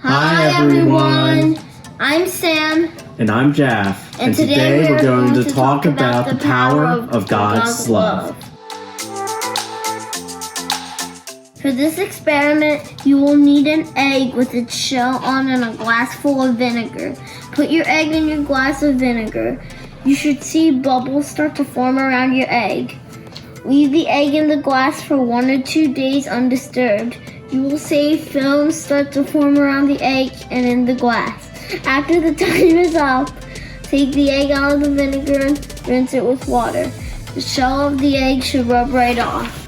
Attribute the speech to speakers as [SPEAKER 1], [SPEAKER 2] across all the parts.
[SPEAKER 1] Hi everyone. I'm Sam.
[SPEAKER 2] And I'm Jeff. And today we're going to talk about the power of God's love.
[SPEAKER 1] For this experiment, you will need an egg with its shell on and a glass full of vinegar. Put your egg in your glass of vinegar. You should see bubbles start to form around your egg. Leave the egg in the glass for 1 or 2 days undisturbed. You will see films start to form around the egg and in the glass. After the time is up, take the egg out of the vinegar and rinse it with water. The shell of the egg should rub right off.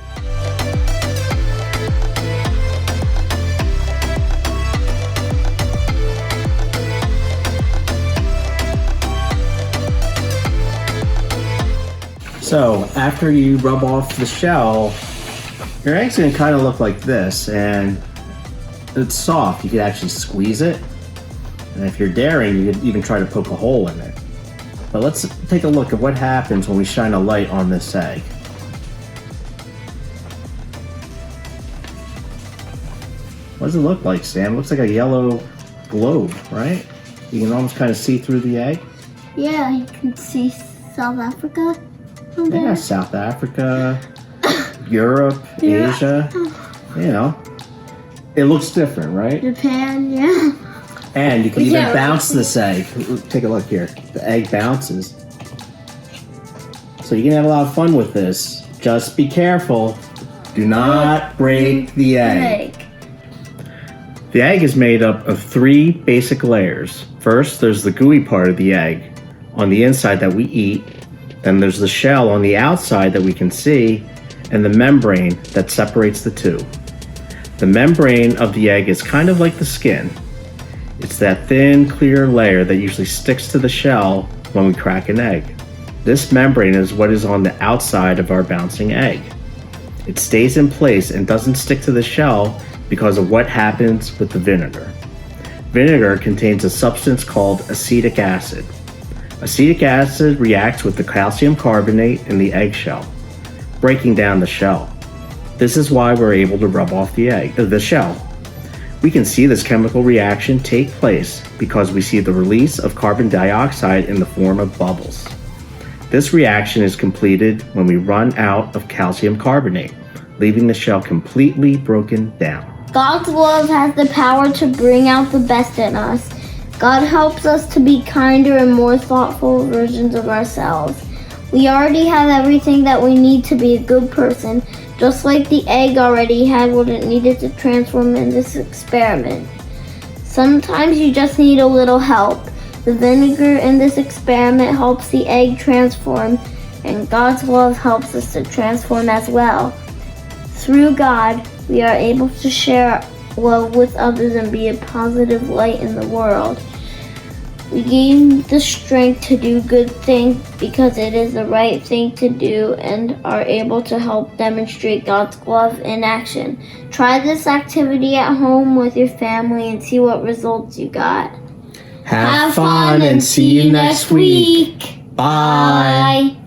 [SPEAKER 2] So after you rub off the shell, your egg's gonna kind of look like this, and it's soft. You can actually squeeze it, and if you're daring, you could even try to poke a hole in it. But let's take a look at what happens when we shine a light on this egg. What does it look like, Sam? It looks like a yellow globe, right? You can almost kind of see through the egg.
[SPEAKER 1] Yeah, you can see South Africa from there.
[SPEAKER 2] Yeah, South Africa, Europe, Asia, you know. It looks different, right?
[SPEAKER 1] Japan, yeah.
[SPEAKER 2] And you can even bounce this egg. Take a look here. The egg bounces. So you can have a lot of fun with this. Just be careful. Do not break the egg. The egg is made up of 3 basic layers. First, there's the gooey part of the egg on the inside that we eat. Then there's the shell on the outside that we can see, and the membrane that separates the two. The membrane of the egg is kind of like the skin. It's that thin, clear layer that usually sticks to the shell when we crack an egg. This membrane is what is on the outside of our bouncing egg. It stays in place and doesn't stick to the shell because of what happens with the vinegar. Vinegar contains a substance called acetic acid. Acetic acid reacts with the calcium carbonate in the eggshell, breaking down the shell. This is why we're able to rub off the shell. We can see this chemical reaction take place because we see the release of carbon dioxide in the form of bubbles. This reaction is completed when we run out of calcium carbonate, leaving the shell completely broken down.
[SPEAKER 1] God's love has the power to bring out the best in us. God helps us to be kinder and more thoughtful versions of ourselves. We already have everything that we need to be a good person, just like the egg already had what it needed to transform in this experiment. Sometimes you just need a little help. The vinegar in this experiment helps the egg transform, and God's love helps us to transform as well. Through God, we are able to share love with others and be a positive light in the world. We gain the strength to do good things because it is the right thing to do and are able to help demonstrate God's love in action. Try this activity at home with your family and see what results you got.
[SPEAKER 2] Have fun and see you next week. Bye.